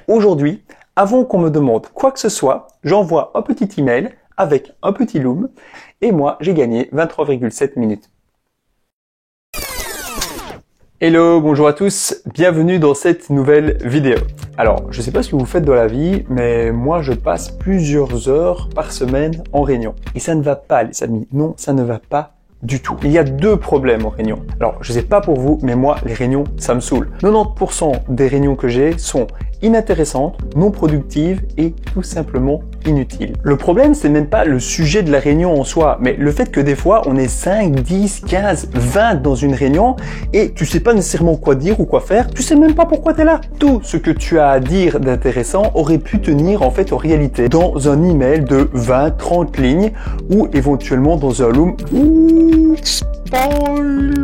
Aujourd'hui, avant qu'on me demande quoi que ce soit, j'envoie un petit email avec un petit Loom et moi, j'ai gagné 23,7 minutes. Hello, bonjour à tous, bienvenue dans cette nouvelle vidéo. Alors, je sais pas ce que vous faites dans la vie, mais moi je passe plusieurs heures par semaine en réunion. Et ça ne va pas les amis, non, ça ne va pas du tout. Il y a deux problèmes en réunion. Alors, je sais pas pour vous, mais moi, les réunions, ça me saoule. 90% des réunions que j'ai sont inintéressantes, non productives et tout simplement inutiles. Le problème, c'est même pas le sujet de la réunion en soi, mais le fait que des fois, on est 5, 10, 15, 20 dans une réunion et tu sais pas nécessairement quoi dire ou quoi faire, tu sais même pas pourquoi tu es là. Tout ce que tu as à dire d'intéressant aurait pu tenir en fait en réalité dans un email de 20, 30 lignes ou éventuellement dans un Loom.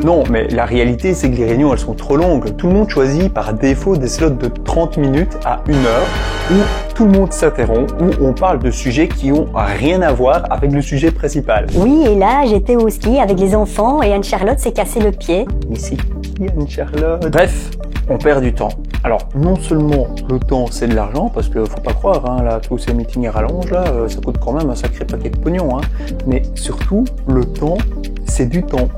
Non, mais la réalité, c'est que les réunions, elles sont trop longues. Tout le monde choisit par défaut des slots de 30 minutes à 1 heure où tout le monde s'interrompt, où on parle de sujets qui ont rien à voir avec le sujet principal. Oui, et là, j'étais au ski avec les enfants et Anne-Charlotte s'est cassé le pied. Mais c'est qui Anne-Charlotte? Bref, on perd du temps. Alors, non seulement le temps, c'est de l'argent, parce que faut pas croire, hein, là, tous ces meetings à rallonge, là, ça coûte quand même un sacré paquet de pognon, hein. Mais surtout, le temps, c'est du temps.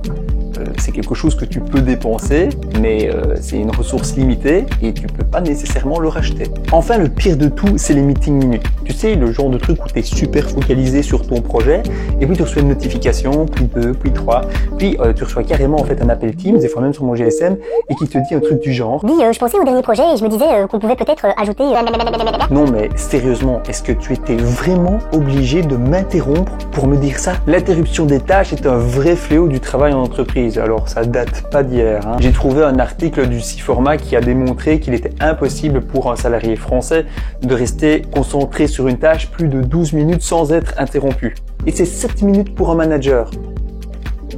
C'est quelque chose que tu peux dépenser, mais c'est une ressource limitée et tu peux pas nécessairement le racheter. Enfin, le pire de tout, c'est les meetings minutes. Tu sais, le genre de truc où tu es super focalisé sur ton projet et puis tu reçois une notification, puis 2, puis 3, puis tu reçois carrément en fait un appel Teams, des fois même sur mon GSM, et qui te dit un truc du genre. Dis, je pensais au dernier projet et je me disais qu'on pouvait peut-être ajouter... Non mais sérieusement, est-ce que tu étais vraiment obligé de m'interrompre pour me dire ça? L'interruption des tâches est un vrai fléau du travail en entreprise. Alors ça date pas d'hier, hein. J'ai trouvé un article du C-Format qui a démontré qu'il était impossible pour un salarié français de rester concentré sur une tâche plus de 12 minutes sans être interrompu. Et c'est 7 minutes pour un manager.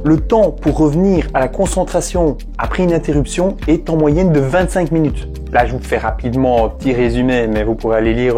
Le temps pour revenir à la concentration après une interruption est en moyenne de 25 minutes. Là, je vous fais rapidement un petit résumé, mais vous pourrez aller lire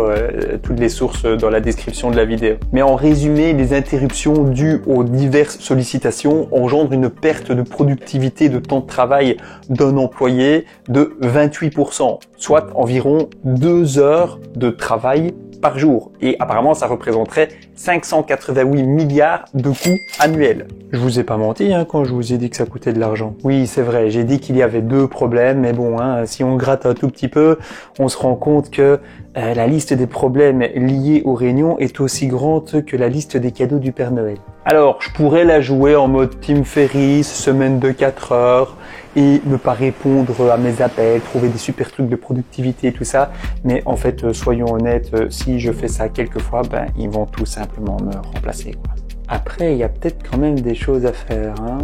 toutes les sources dans la description de la vidéo. Mais en résumé, les interruptions dues aux diverses sollicitations engendrent une perte de productivité de temps de travail d'un employé de 28%, soit environ 2 heures de travail par jour. Et apparemment, ça représenterait 588 milliards de coûts annuels. Je vous ai pas menti hein, quand je vous ai dit que ça coûtait de l'argent. Oui, c'est vrai, j'ai dit qu'il y avait deux problèmes, mais bon, hein, si on gratte un tout petit peu, on se rend compte que la liste des problèmes liés aux réunions est aussi grande que la liste des cadeaux du Père Noël. Alors, je pourrais la jouer en mode Tim Ferriss, semaine de 4 heures, et ne pas répondre à mes appels, trouver des super trucs de productivité et tout ça. Mais en fait, soyons honnêtes, si je fais ça quelques fois, ben, ils vont tout simplement me remplacer, quoi. Après, il y a peut-être quand même des choses à faire, hein.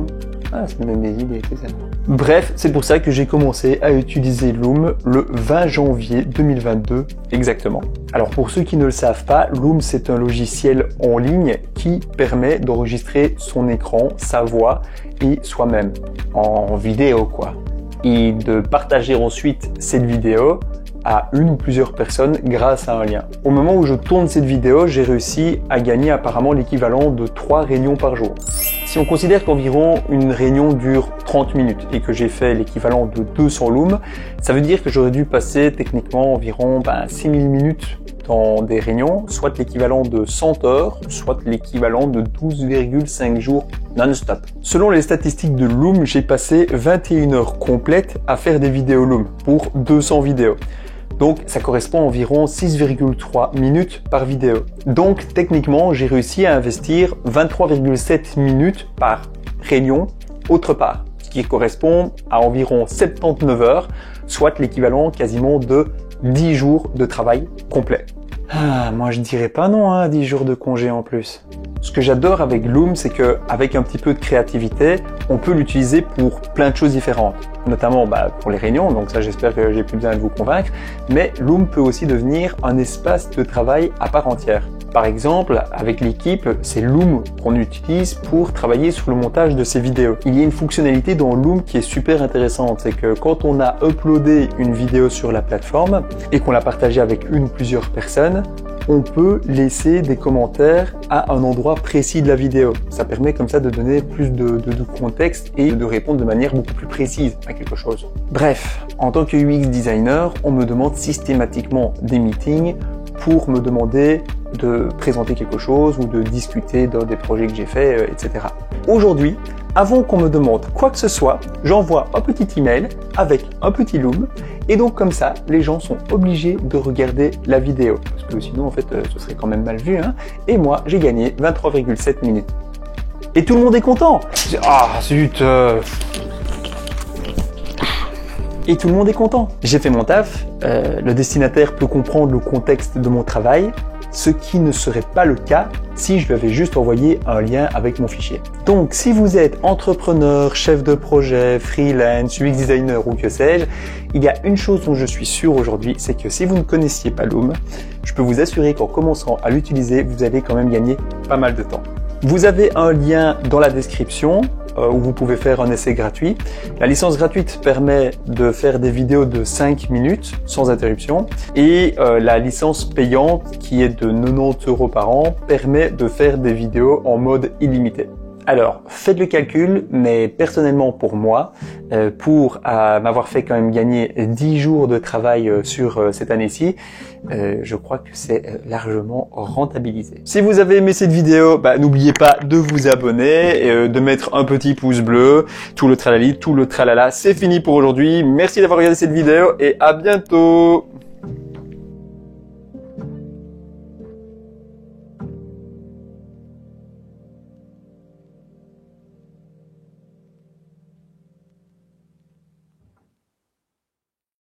Ah, ça me donne des idées, tout ça. Bref, c'est pour ça que j'ai commencé à utiliser Loom le 20 janvier 2022, exactement. Alors, pour ceux qui ne le savent pas, Loom, c'est un logiciel en ligne qui permet d'enregistrer son écran, sa voix et soi-même en vidéo, quoi. Et de partager ensuite cette vidéo à une ou plusieurs personnes grâce à un lien. Au moment où je tourne cette vidéo, j'ai réussi à gagner apparemment l'équivalent de 3 réunions par jour. Si on considère qu'environ une réunion dure 30 minutes et que j'ai fait l'équivalent de 200 Loom, ça veut dire que j'aurais dû passer techniquement environ 6000 minutes dans des réunions, soit l'équivalent de 100 heures, soit l'équivalent de 12,5 jours non-stop. Selon les statistiques de Loom, j'ai passé 21 heures complètes à faire des vidéos Loom pour 200 vidéos. Donc ça correspond à environ 6,3 minutes par vidéo. Donc techniquement, j'ai réussi à investir 23,7 minutes par réunion autre part, ce qui correspond à environ 79 heures, soit l'équivalent quasiment de 10 jours de travail complet. Ah, moi je dirais pas non à 10 jours de congé en plus. Ce que j'adore avec Loom, c'est que avec un petit peu de créativité, on peut l'utiliser pour plein de choses différentes, notamment pour les réunions, donc ça j'espère que j'ai plus besoin de vous convaincre, mais Loom peut aussi devenir un espace de travail à part entière. Par exemple, avec l'équipe, c'est Loom qu'on utilise pour travailler sur le montage de ces vidéos. Il y a une fonctionnalité dans Loom qui est super intéressante, c'est que quand on a uploadé une vidéo sur la plateforme et qu'on l'a partagée avec une ou plusieurs personnes, on peut laisser des commentaires à un endroit précis de la vidéo. Ça permet comme ça de donner plus de contexte et de répondre de manière beaucoup plus précise à quelque chose. Bref, en tant que UX designer, on me demande systématiquement des meetings pour me demander de présenter quelque chose ou de discuter des projets que j'ai faits, etc. Aujourd'hui, avant qu'on me demande quoi que ce soit, j'envoie un petit email avec un petit loom et donc comme ça, les gens sont obligés de regarder la vidéo parce que sinon en fait ce serait quand même mal vu hein. Et moi j'ai gagné 23,7 minutes. Et tout le monde est content. Ah zut Et tout le monde est content. J'ai fait mon taf, le destinataire peut comprendre le contexte de mon travail, ce qui ne serait pas le cas si je lui avais juste envoyé un lien avec mon fichier. Donc si vous êtes entrepreneur, chef de projet, freelance, UX designer ou que sais-je, il y a une chose dont je suis sûr aujourd'hui, c'est que si vous ne connaissiez pas Loom, je peux vous assurer qu'en commençant à l'utiliser, vous allez quand même gagner pas mal de temps. Vous avez un lien dans la description où vous pouvez faire un essai gratuit. La licence gratuite permet de faire des vidéos de 5 minutes sans interruption et la licence payante qui est de 90 € par an permet de faire des vidéos en mode illimité. Alors, faites le calcul, mais personnellement pour moi, pour m'avoir fait quand même gagner 10 jours de travail sur cette année-ci, je crois que c'est largement rentabilisé. Si vous avez aimé cette vidéo, n'oubliez pas de vous abonner, et, de mettre un petit pouce bleu, tout le tralali, tout le tralala, c'est fini pour aujourd'hui. Merci d'avoir regardé cette vidéo et à bientôt.